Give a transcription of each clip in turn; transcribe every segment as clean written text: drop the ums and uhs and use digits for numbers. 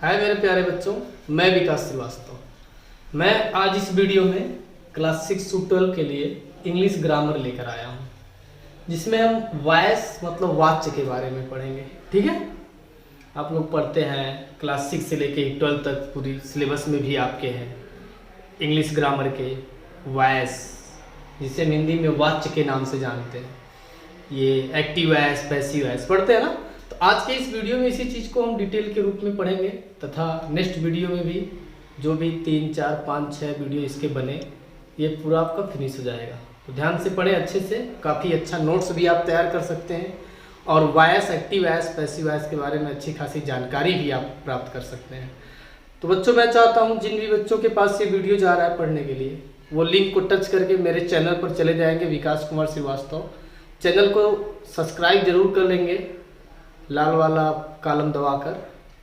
हाय मेरे प्यारे बच्चों, मैं विकास श्रीवास्तव। मैं आज इस वीडियो में क्लास 6 से 12 के लिए इंग्लिश ग्रामर लेकर आया हूँ, जिसमें हम वॉइस मतलब वाच्य के बारे में पढ़ेंगे। ठीक है, आप लोग पढ़ते हैं क्लास 6 से लेके 12 तक, पूरी सिलेबस में भी आपके हैं इंग्लिश ग्रामर के वॉइस, जिसे हम हिंदी में वाच्य के नाम से जानते हैं। ये एक्टिव वॉइस, पैसिव वॉइस पढ़ते हैं ना। तो आज के इस वीडियो में इसी चीज़ को हम डिटेल के रूप में पढ़ेंगे, तथा नेक्स्ट वीडियो में भी जो भी 3, 4, 5, 6 वीडियो इसके बने, ये पूरा आपका फिनिश हो जाएगा। तो ध्यान से पढ़ें अच्छे से, काफ़ी अच्छा नोट्स भी आप तैयार कर सकते हैं और voice, active voice, passive voice के बारे में अच्छी खासी जानकारी भी आप प्राप्त कर सकते हैं। तो बच्चों, मैं चाहता हूँ जिन भी बच्चों के पास ये वीडियो जा रहा है पढ़ने के लिए, वो लिंक को टच करके मेरे चैनल पर चले जाएंगे, विकास कुमार श्रीवास्तव। चैनल को सब्सक्राइब जरूर कर लेंगे, लाल वाला कॉलम दबाकर,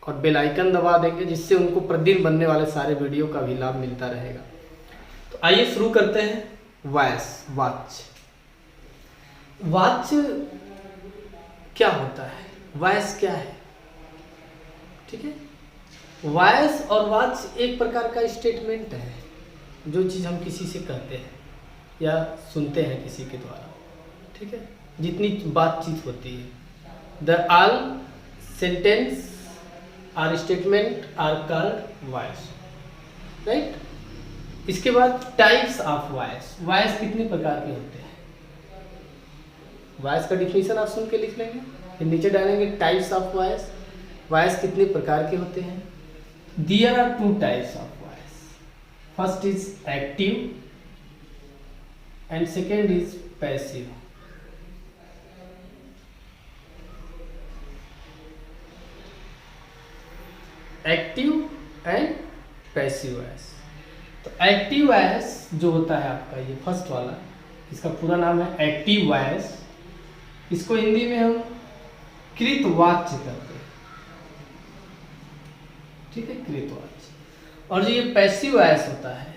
और बेल आइकन दबा देंगे, जिससे उनको प्रतिदिन बनने वाले सारे वीडियो का भी लाभ मिलता रहेगा। तो आइए शुरू करते हैं। वॉइस, वाच्य। वाच्य क्या होता है, वॉइस क्या है? ठीक है, वॉइस और वाच्य एक प्रकार का स्टेटमेंट है, जो चीज़ हम किसी से कहते हैं या सुनते हैं किसी के द्वारा। ठीक है, जितनी बातचीत होती है, the all sentence or statement are called voice, right. इसके बाद टाइप्स ऑफ वॉइस। वॉइस कितने प्रकार के होते हैं? वॉइस का डिफिनीशन आप सुन के लिख लेंगे, फिर नीचे डालेंगे टाइप्स ऑफ वॉइस। वॉइस कितने प्रकार के होते हैं? There are 2 types of voice. First is active and second is passive. Active and passive voice. तो एक्टिव वॉइस जो होता है आपका, ये फर्स्ट वाला, इसका पूरा नाम है एक्टिव वॉइस। इसको हिंदी में हम कृतवाच्य कहते हैं। ठीक है, कृतवाच्य। और जो ये पैसिव वॉइस होता है,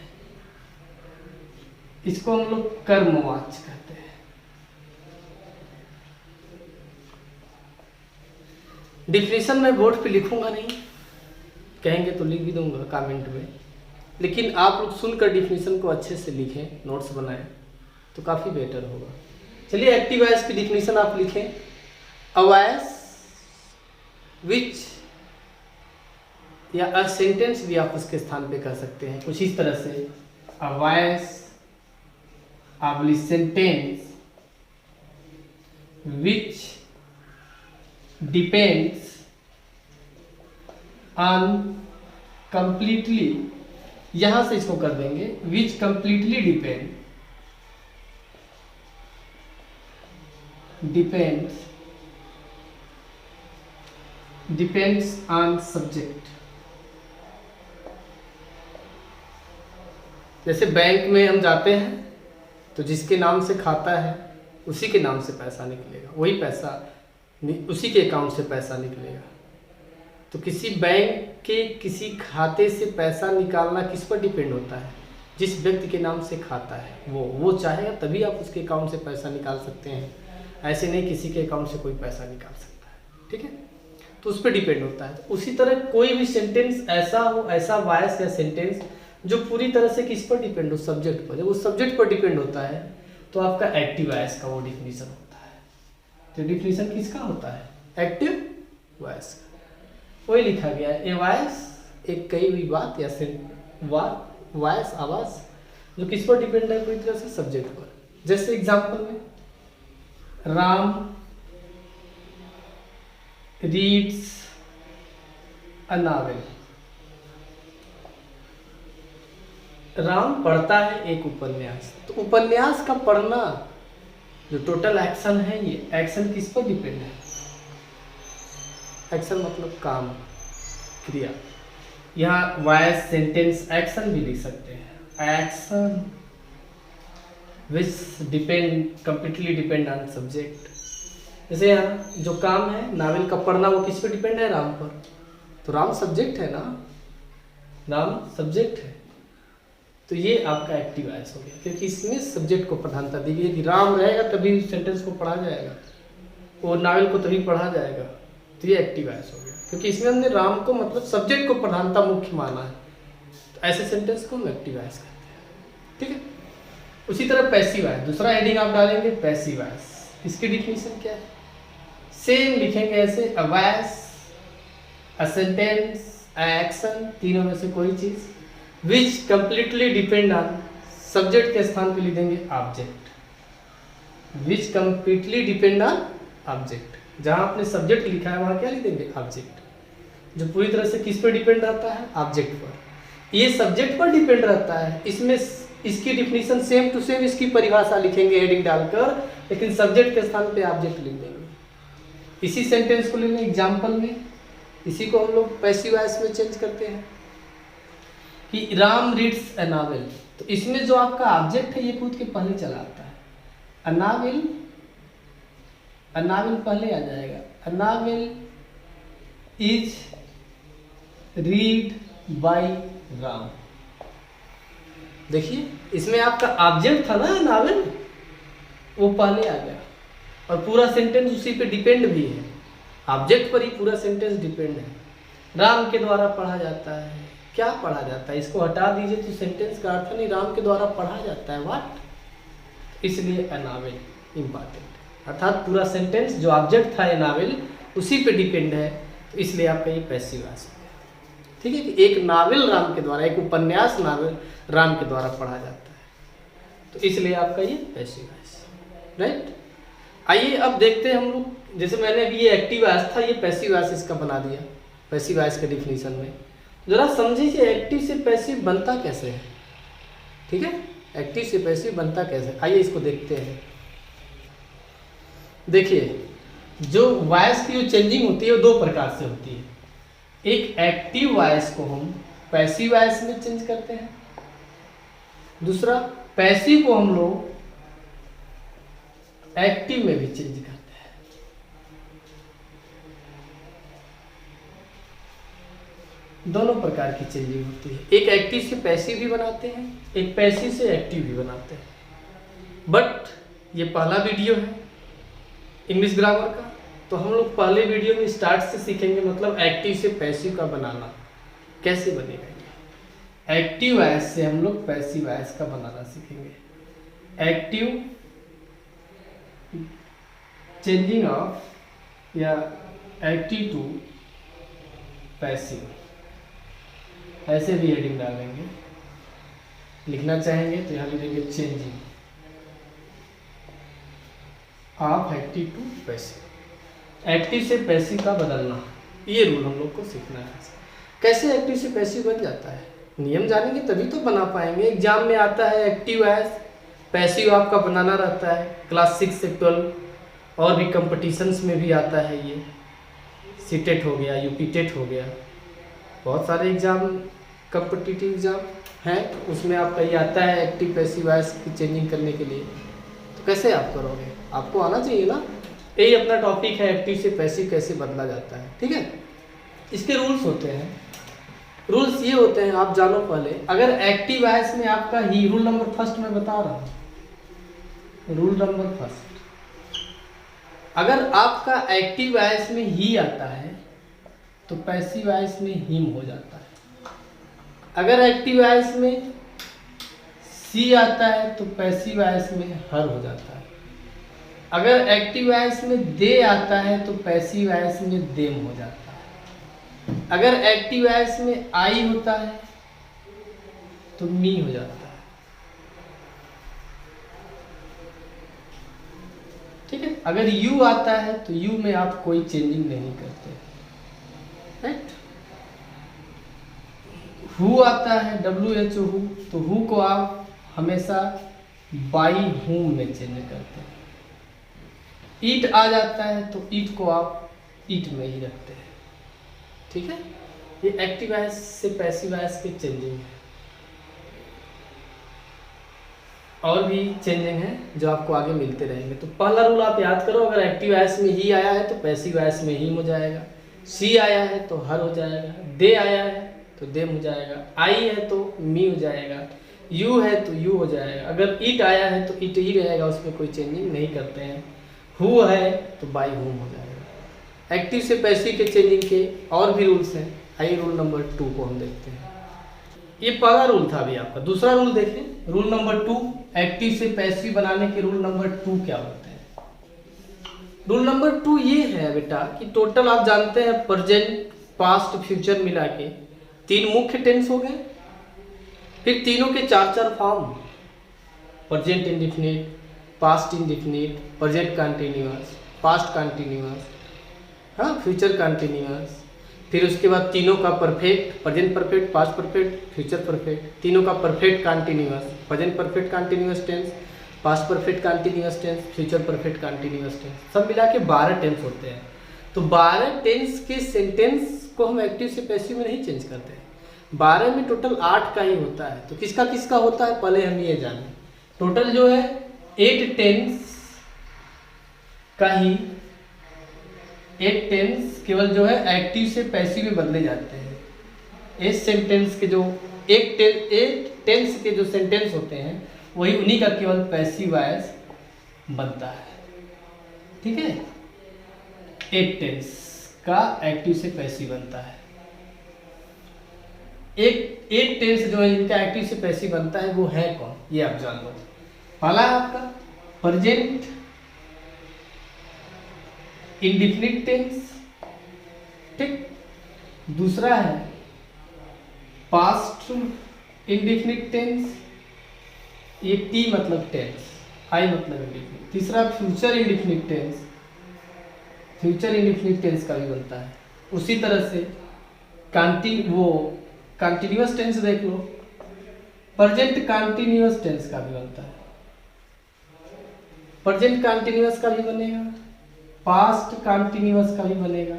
इसको हम लोग कर्मवाच्य कहते हैं। डिफिनेशन मैं बोर्ड पे लिखूंगा नहीं, कहेंगे तो लिख भी दूंगा कमेंट में, लेकिन आप लोग सुनकर डिफिनेशन को अच्छे से लिखें, नोट्स बनाएं तो काफ़ी बेटर होगा। चलिए, एक्टिव वॉइस की डिफिनेशन आप लिखें। अ वॉइस विच, या अ सेंटेंस भी आप उसके स्थान पे कह सकते हैं कुछ इस तरह से, a voice oblique sentence which depends on completely, यहां से इसको कर देंगे विच कंप्लीटली डिपेंड्स ऑन सब्जेक्ट। जैसे बैंक में हम जाते हैं तो जिसके नाम से खाता है उसी के नाम से पैसा निकलेगा, वही पैसा उसी के अकाउंट से पैसा निकलेगा। तो किसी बैंक के किसी खाते से पैसा निकालना किस पर डिपेंड होता है? जिस व्यक्ति के नाम से खाता है वो चाहेगा तभी आप उसके अकाउंट से पैसा निकाल सकते हैं, ऐसे नहीं किसी के अकाउंट से कोई पैसा निकाल सकता है। ठीक है, तो उस पर डिपेंड होता है। तो उसी तरह कोई भी सेंटेंस ऐसा हो, ऐसा वॉइस या सेंटेंस जो पूरी तरह से किस पर डिपेंड हो? सब्जेक्ट पर। जब उस सब्जेक्ट पर डिपेंड होता है तो आपका एक्टिव वॉइस का वो डिफिनीशन होता है। तो डिफिनीशन किसका होता है? एक्टिव वॉइस का। वही लिखा गया है, ए वॉइस, एक कही हुई बात या वॉइस, आवाज, जो किस पर डिपेंड है? पूरी तरह से सब्जेक्ट पर। जैसे एग्जांपल में, Ram reads a novel. Ram पढ़ता है एक उपन्यास। तो उपन्यास का पढ़ना जो टोटल एक्शन है, ये एक्शन किस पर डिपेंड है? एक्शन मतलब काम, क्रिया। यहाँ वॉइस सेंटेंस एक्शन भी लिख सकते हैं, action which completely depend on subject. जैसे यहाँ जो काम है नावल का पढ़ना, वो किस पे डिपेंड है? राम पर। तो राम सब्जेक्ट है ना, राम सब्जेक्ट है। तो ये आपका एक्टिव वॉइस हो गया, क्योंकि इसमें सब्जेक्ट को प्रधानता दी गई। यदि राम रहेगा तभी सेंटेंस को पढ़ा जाएगा, वो नावल को तभी पढ़ा जाएगा। तो ये एक्टिव वॉइस हो गया। क्योंकि इसमें हमने राम को मतलब सब्जेक्ट को प्रधानता मुख्य माना है, तो ऐसे सेंटेंस को हम एक्टिव वॉइस कहते हैं। ठीक है, उसी तरह पैसिव वॉइस, दूसरा हेडिंग आप डालेंगे पैसिव वॉइस। इसकी डिफिनीशन क्या है? सेम लिखेंगे ऐसे, a voice, a sentence, a action, तीनों में से कोई चीज विच कंप्लीटली डिपेंड ऑन, सब्जेक्ट के स्थान पे लिख देंगे object, which completely depend on object. जहां आपने सब्जेक्ट लिखा है वहां क्या लिख देंगे? ऑब्जेक्ट, जो पूरी तरह से किस पर डिपेंड रहता है? ऑब्जेक्ट पर। ये सब्जेक्ट पर डिपेंड रहता है, इसमें इसकी डिफिनीशन सेम टू सेम, इसकी परिभाषा लिखेंगे हेडिंग डालकर, लेकिन सब्जेक्ट के स्थान पे ऑब्जेक्ट लिख देंगे। इसी सेंटेंस को लेंगे एग्जाम्पल में, इसी को हम लोग पैसिव वॉइस में चेंज करते हैं कि राम रीड्स अ नॉवेल। तो इसमें जो आपका ऑब्जेक्ट है ये कूद के पहले चला आता है, अ नॉवेल, अ नॉवेल पहले आ जाएगा। A novel is read by Ram. देखिए इसमें आपका ऑब्जेक्ट था ना नॉवेल, वो पहले आ गया और पूरा सेंटेंस उसी पे डिपेंड भी है, ऑब्जेक्ट पर ही पूरा सेंटेंस डिपेंड है। राम के द्वारा पढ़ा जाता है, क्या पढ़ा जाता है? इसको हटा दीजिए तो सेंटेंस का अर्थ नहीं, राम के द्वारा पढ़ा जाता है, व्हाट? इसलिए अ नॉवेल इंपॉर्टेंट, अर्थात पूरा सेंटेंस जो ऑब्जेक्ट था ये नॉवेल उसी पे डिपेंड है, तो इसलिए आपका ये पैसिव वॉइस है। ठीक है कि एक नावल राम के द्वारा, एक उपन्यास नावल राम के द्वारा पढ़ा जाता है, तो इसलिए आपका ये पैसिव वॉइस, राइट। आइए अब देखते हैं हम लोग, जैसे मैंने अभी ये एक्टिव वॉइस था, ये पैसिव वॉइस इसका बना दिया पैसिव वॉइस के डिफिनीशन में। जरा समझिए एक्टिव से पैसिव बनता कैसे है। ठीक है, एक्टिव से पैसिव बनता कैसे, आइए इसको देखते हैं। देखिए जो वॉइस की जो चेंजिंग होती है वो दो प्रकार से होती है। एक एक्टिव वॉइस को हम पैसिव वॉइस में चेंज करते हैं, दूसरा पैसिव को हम लोग एक्टिव में भी चेंज करते हैं। दोनों प्रकार की चेंजिंग होती है, एक एक्टिव से पैसिव भी बनाते हैं, एक पैसिव से एक्टिव भी बनाते हैं। बट ये पहला वीडियो है इंग्लिश ग्रामर का, तो हम लोग पहले वीडियो में स्टार्ट से सीखेंगे, मतलब एक्टिव से पैसिव का बनाना कैसे बनेगा। एक्टिव वॉइस से हम लोग पैसिव वॉइस का बनाना सीखेंगे। एक्टिव चेंजिंग ऑफ या एक्टिव टू पैसिव, ऐसे भी हेडिंग डालेंगे। लिखना चाहेंगे तो यहाँ लिखेंगे changing of active to passive, active से पैसिव का बदलना, ये रूल हम लोग को सीखना है। कैसे एक्टिव से पैसिव बन जाता है, नियम जानेंगे तभी तो बना पाएंगे। एग्जाम में आता है एक्टिव वॉइस, पैसिव आपका बनाना रहता है क्लास 6 से 12, और भी कंपटीशंस में भी आता है ये, सीटेट हो गया, यूपीटेट हो गया, बहुत सारे एग्जाम कॉम्पिटिटिव एग्जाम हैं, उसमें आपका ये आता है एक्टिव पैसिव वॉइस की चेंजिंग करने के लिए। तो कैसे आप करोगे, आपको आना चाहिए ना, यही अपना टॉपिक है एक्टिव से पैसिव कैसे बदला जाता है। ठीक है, इसके रूल्स होते हैं, रूल्स ये होते हैं आप जानो पहले। अगर एक्टिव वॉइस में आपका ही, रूल नंबर फर्स्ट मैं बता रहा हूँ, रूल नंबर फर्स्ट, अगर आपका एक्टिव वॉइस में ही आता है तो पैसिव वॉइस में हिम हो जाता है। अगर एक्टिव वॉइस में सी आता है तो पैसिव वॉइस में हर हो जाता है। अगर एक्टिव वॉइस में दे आता है तो पैसिव वॉइस में देम हो जाता है। अगर एक्टिव वॉइस में आई होता है तो मी हो जाता है। ठीक है, अगर यू आता है तो यू में आप कोई चेंजिंग नहीं करते, राइट। हु आता है WHO हु, तो हु को आप हमेशा बाई हुम में चेंज करते हैं। ईट आ जाता है तो ईट को आप ईट में ही रखते हैं। ठीक है, ये एक्टिव वॉइस से पैसिव वॉइस की चेंजिंग है। और भी चेंजिंग है जो आपको आगे मिलते रहेंगे। तो पहला रूल आप याद करो, अगर एक्टिव वॉइस में ही आया है तो पैसिव वॉइस में ही हो जाएगा, सी आया है तो हर हो जाएगा, दे आया है तो देम हो जाएगा, आई है तो मी हो जाएगा, यू है तो यू हो जाएगा। अगर ईट आया है तो ईट ही रहेगा, उसमें कोई चेंजिंग नहीं करते हैं। हु है तो बाई हुम हो जाएगा। एक्टिव से पैसिव के चेंजिंग के और भी रूल्स हैं। आइए रूल नंबर 2 को हम देखते हैं। ये पहला रूल था अभी आपका। दूसरा रूल देखें, रूल नंबर 2, एक्टिव से पैसिव बनाने के रूल नंबर 2 क्या होते हैं। रूल नंबर 2 ये है बेटा कि टोटल आप जानते हैं प्रेजेंट पास्ट फ्यूचर मिला के 3 मुख्य टेंस हो गए, फिर तीनों के 4 form, present indefinite, past indefinite, present continuous, past continuous, हाँ फ्यूचर कंटिन्यूअस, फिर उसके बाद तीनों का perfect, present perfect, past perfect, future perfect, तीनों का perfect continuous, present perfect continuous tense, past perfect continuous tense, future perfect continuous tense, सब मिला के 12 टेंस होते हैं। तो 12 टेंस के सेंटेंस को हम एक्टिव से पैसिव में नहीं चेंज करते हैं। 12 में टोटल 8 का ही होता है। तो किसका किसका होता है पहले हम ये जानें। टोटल जो है 8 टेंस का ही 8 टेंस केवल जो है एक्टिव से पैसिव में बदले जाते हैं। 8 सेंटेंस के जो 8 टेंस के जो सेंटेंस होते हैं वही उन्हीं का केवल पैसिव वॉइस बनता है। ठीक है, 8 टेंस का एक्टिव से पैसिव बनता है। एक टेंस जो है जिनका एक्टिव से पैसिव बनता है वो है कौन, ये आप जान लो। पहला है आपका प्रेजेंट इंडेफिनिट टेंस, ठीक। दूसरा है पास्ट इंडेफिनिट टेंस, ये टी मतलब टेंस, आई मतलब इंडेफिनिट। तीसरा future indefinite tense, future indefinite tense का भी बनता है। उसी तरह से कंटिन्यूअस टेंस देख लो, प्रेजेंट कंटिन्यूअस टेंस का भी बनता है। प्रेजेंट कंटिन्यूअस का भी बनेगा, पास्ट कंटिन्यूअस का भी बनेगा,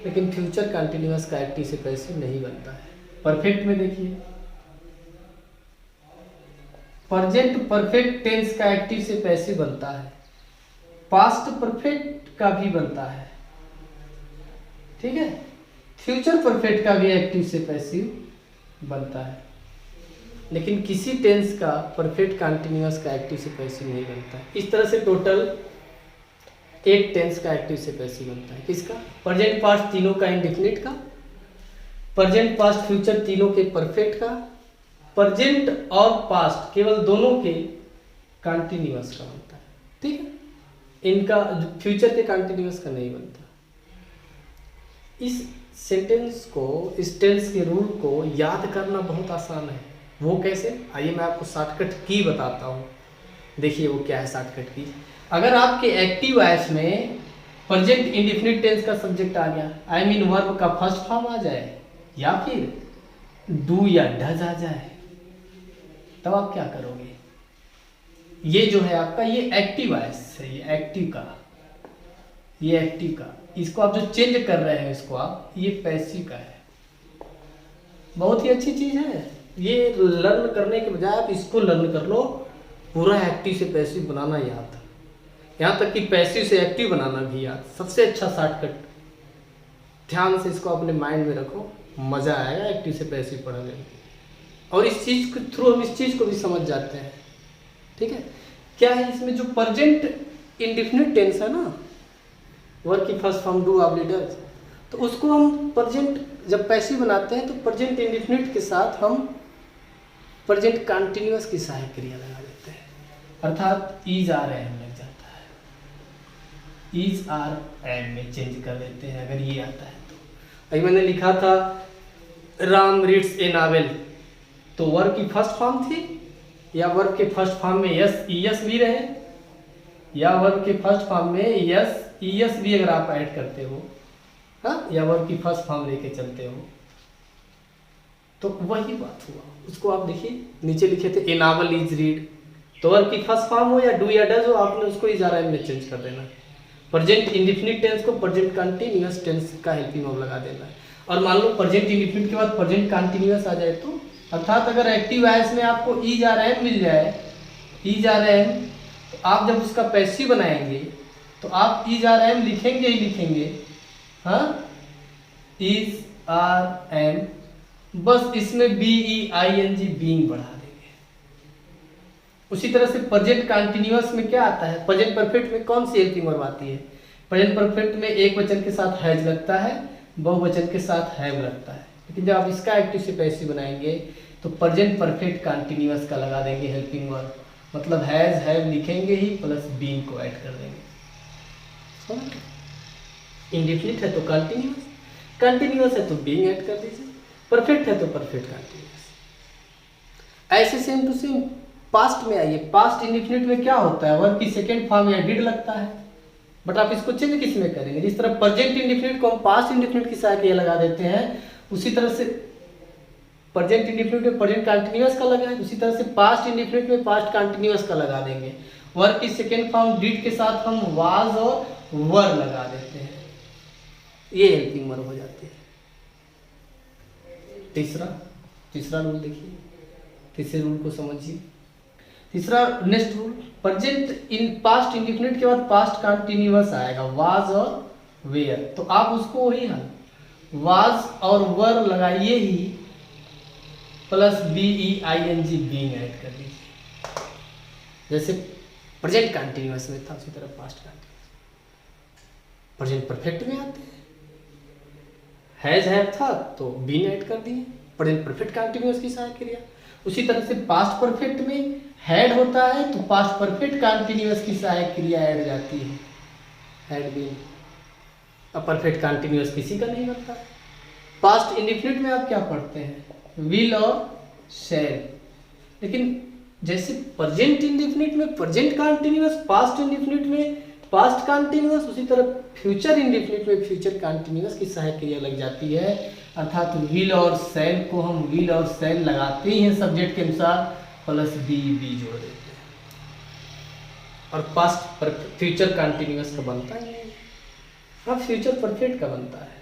लेकिन फ्यूचर कंटिन्यूअस का एक्टिव से पैसिव नहीं बनता है। परफेक्ट में देखिए, प्रेजेंट परफेक्ट टेंस का एक्टिव से पैसिव बनता है, पास्ट परफेक्ट का भी बनता है, ठीक है। फ्यूचर परफेक्ट का भी एक्टिव से पैसिव बनता है, लेकिन किसी टेंस का परफेक्ट कंटिन्यूअस का एक्टिव से पैसिव नहीं बनता है। इस तरह से टोटल 8 टेंस का एक्टिव से पैसिव बनता है। किसका? प्रेजेंट पास्ट तीनों का इंडेफिनिट का, प्रेजेंट पास्ट फ्यूचर तीनों के परफेक्ट का, प्रेजेंट और पास्ट केवल दोनों के कंटिन्यूअस का बनता है, ठीक है। इनका फ्यूचर के कंटिन्यूअस का नहीं बनता। इस सेंटेंस को, इस टेंस के रूल को याद करना बहुत आसान है। वो कैसे? आइए मैं आपको शॉर्टकट की बताता हूँ। देखिए वो क्या है शॉर्टकट की। अगर आपके एक्टिव वॉइस में प्रेजेंट इंडेफिनिट टेंस का सब्जेक्ट आ गया, आई मीन वर्ब का फर्स्ट फॉर्म आ जाए या फिर डू या डज आ जाए, तब आप क्या करोगे? ये जो है आपका, ये एक्टिव वॉइस है, ये एक्टिव का, ये एक्टिव का, इसको आप जो चेंज कर रहे हैं इसको आप, ये पैसिव का है। बहुत ही अच्छी चीज है। ये लर्न करने के बजाय आप इसको लर्न कर लो, पूरा एक्टिव से पैसिव बनाना याद, यहाँ तक कि पैसिव से एक्टिव बनाना भी याद। सबसे अच्छा शॉर्टकट, ध्यान से इसको अपने माइंड में रखो, मजा आएगा एक्टिव से पैसिव पढ़ने में। और इस चीज के थ्रू हम इस चीज को भी समझ जाते हैं, ठीक है। क्या है इसमें, जो प्रेजेंट इंडेफिनिट टेंस है ना, वर्ब की first form do oblique does, तो उसको हम प्रेजेंट जब पैसिव बनाते हैं तो प्रेजेंट इंडेफिनिट के साथ हम प्रेजेंट कंटिन्यूअस की सहायक क्रिया लगा देते हैं, अर्थात इज आर एम लग जाता है। इज आर एम में चेंज कर देते हैं अगर ये आता है तो। अभी मैंने लिखा था राम रीड्स ए नॉवेल, तो वर्ब की फर्स्ट फॉर्म थी, या वर्ब के फर्स्ट फॉर्म में यस ईएस भी रहे, या वर्ब के फर्स्ट फॉर्म में यस ईएस भी अगर आप ऐड करते हो, हाँ, या वर्ब की फर्स्ट फॉर्म लेके चलते हो, तो वही बात हुआ। उसको आप देखिए नीचे लिखे थे ए नॉवेल इज रीड, तो वर्ब की फर्स्ट फॉर्म हो या डू या डज हो, आपने उसको इज आर एम में चेंज कर देना। प्रेजेंट इंडेफिनिट टेंस को प्रेजेंट कंटिन्यूअस टेंस का हेल्पिंग वर्ब लगा देना है। और मान लो प्रेजेंट इंडेफिनिट के बाद प्रेजेंट कंटिन्यूअस आ जाए तो, अर्थात अगर एक्टिव वॉइस में आपको इज आर एम मिल जाए, इज आर एम, तो आप जब उसका पैसिव बनाएंगे तो आप इज आर एम लिखेंगे ही लिखेंगे, हाँ, इज आर एम, बस इसमें B E I N G being बढ़ा देंगे। उसी तरह से प्रेजेंट कंटिन्यूअस में क्या आता है, प्रेजेंट परफेक्ट में कौन सी हेल्पिंग वर्ब आती है? प्रेजेंट परफेक्ट में एक वचन के साथ हैज लगता है, बहुवचन के साथ हैव लगता है। लेकिन जब आप इसका एक्टिव से पैसिव बनाएंगे तो प्रेजेंट परफेक्ट कंटिन्यूअस का लगा देंगे हेल्पिंग वर्ब, मतलब हैज हैव लिखेंगे ही प्लस बीन को ऐड कर देंगे। इंडेफिनिट है तो कंटिन्यूअस, कंटिन्यूअस है तो बीइंग ऐड कर दीजिए, परफेक्ट है तो परफेक्ट कंटिन्यूअस। ऐसे सेम टू सेम पास्ट में आइए। पास्ट इंडेफिनिट में क्या होता है, वर्ब की सेकेंड फॉर्म या डिड लगता है, बट आप इसको चेंज किस में करेंगे। जिस तरह प्रेजेंट इंडेफिनिट को हम पास्ट इंडेफिनिट की सहायक लगा देते हैं, उसी तरह से प्रेजेंट इंडेफिनिट में प्रेजेंट कंटिन्यूअस का लगा है, उसी तरह से पास्ट इंडेफिनिट में पास्ट कंटिन्यूअस का लगा देंगे। वर्ब की सेकेंड फॉर्म डिड के साथ हम वाज और वर लगा देते हैं, ये हेल्पिंग वर्ब हो जाती है। तीसरा रूल देखिए, तीसरे रूल को समझिए। तीसरा next rule, present in past indefinite के बाद पास्ट कंटिन्यूअस आएगा, वाज और वेयर, तो आप उसको वही हल वाज और वर लगाइए ही प्लस बीईआईएनजी बीइंग ऐड कर दीजिए। जैसे प्रेजेंट कंटिन्यूअस में था उसी तरह पास्ट कंटिन्यूअस, प्रेजेंट परफेक्ट में आते हैं, हैज हैव था तो बीन ऐड कर दिए, प्रेजेंट परफेक्ट कंटिन्यूअस की सहायक क्रिया। उसी तरह से पास्ट परफेक्ट में हैड होता है तो पास्ट परफेक्ट कंटिन्यूअस की सहायक क्रिया ऐड हो जाती है, हैड बीन। अब परफेक्ट कंटिन्यूअस किसी का नहीं बनता। पास्ट इंडेफिनिट में आप क्या पढ़ते हैं, विल और शैल, लेकिन जैसे प्रेजेंट इंडेफिनिट में प्रेजेंट कंटिन्यूअस, पास्ट इंडेफिनिट में पास्ट कंटिन्यूअस, उसी तरह फ्यूचर इंडेफिनिट में फ्यूचर कंटिन्यूअस की सहायक क्रिया लग जाती है। अर्थात विल और शैल को हम विल और शैल लगाते ही हैं सब्जेक्ट के अनुसार, प्लस बी जोड़ देते हैं, और पास्ट फ्यूचर कंटिन्यूअस का बनता है नहीं। अब फ्यूचर परफेक्ट का बनता है,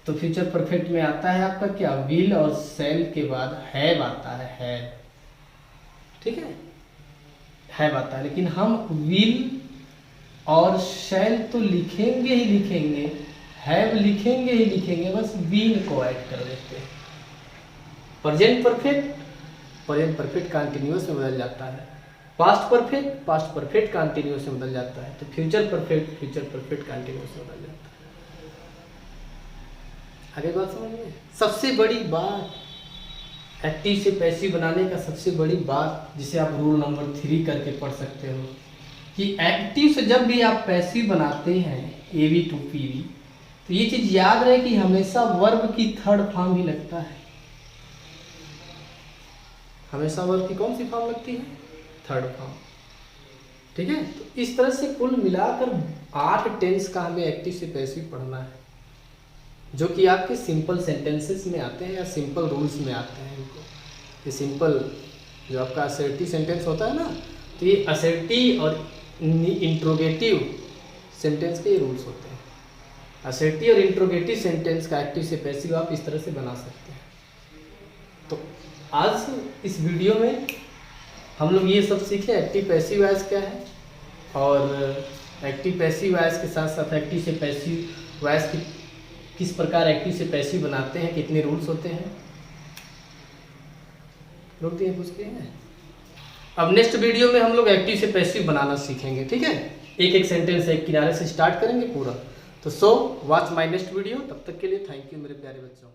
तो फ्यूचर परफेक्ट में आता है आपका क्या, विल और शैल के बाद हैव आता है, हैव, ठीक है, हैव आता है। लेकिन हम विल और शैल तो लिखेंगे ही लिखेंगे, हैव लिखेंगे ही लिखेंगे, बस बीन को ऐड कर देते हैं। प्रेजेंट परफेक्ट कंटिन्यूअस में बदल जाता है, पास्ट परफेक्ट कंटिन्यूअस में बदल जाता है, तो फ्यूचर परफेक्ट कंटिन्यूअस में बदल जाता है। आगे बात समझ में। सबसे बड़ी बात एक्टिव से पैसिव बनाने का, सबसे बड़ी बात जिसे आप रूल नंबर 3 करके पढ़ सकते हो, कि एक्टिव से जब भी आप पैसिव बनाते हैं एवी टू पीवी, तो ये चीज याद रहे कि हमेशा वर्ब की थर्ड फॉर्म ही लगता है। हमेशा वर्ब की कौन सी फॉर्म लगती है, थर्ड फॉर्म, ठीक है। तो इस तरह से कुल मिलाकर 8 टेंस का हमें एक्टिव से पैसिव पढ़ना है, जो कि आपके सिंपल सेंटेंसेस में आते हैं या सिंपल रूल्स में आते हैं। इनको ये सिंपल जो आपका असर्टिव सेंटेंस होता है ना, तो ये असर्टिव और इंट्रोगेटिव सेंटेंस के ये रूल्स होते हैं। असर्टिव और इंट्रोगेटिव सेंटेंस का एक्टिव से पैसिव आप इस तरह से बना सकते हैं। तो आज इस वीडियो में हम लोग ये सब सीखे, एक्टिव पैसिव वॉइस क्या है, और एक्टिव पैसिव वॉइस के साथ साथ एक्टिव से पैसिव वॉइस की किस प्रकार एक्टिव से पैसिव बनाते हैं, कितने रूल्स होते हैं, लोग तो ये पूछते हैं। अब नेक्स्ट वीडियो में हम लोग एक्टिव से पैसिव बनाना सीखेंगे, ठीक है। एक एक सेंटेंस एक किनारे से स्टार्ट करेंगे पूरा। तो वॉच माय नेक्स्ट वीडियो। तब तक के लिए थैंक यू मेरे प्यारे बच्चों।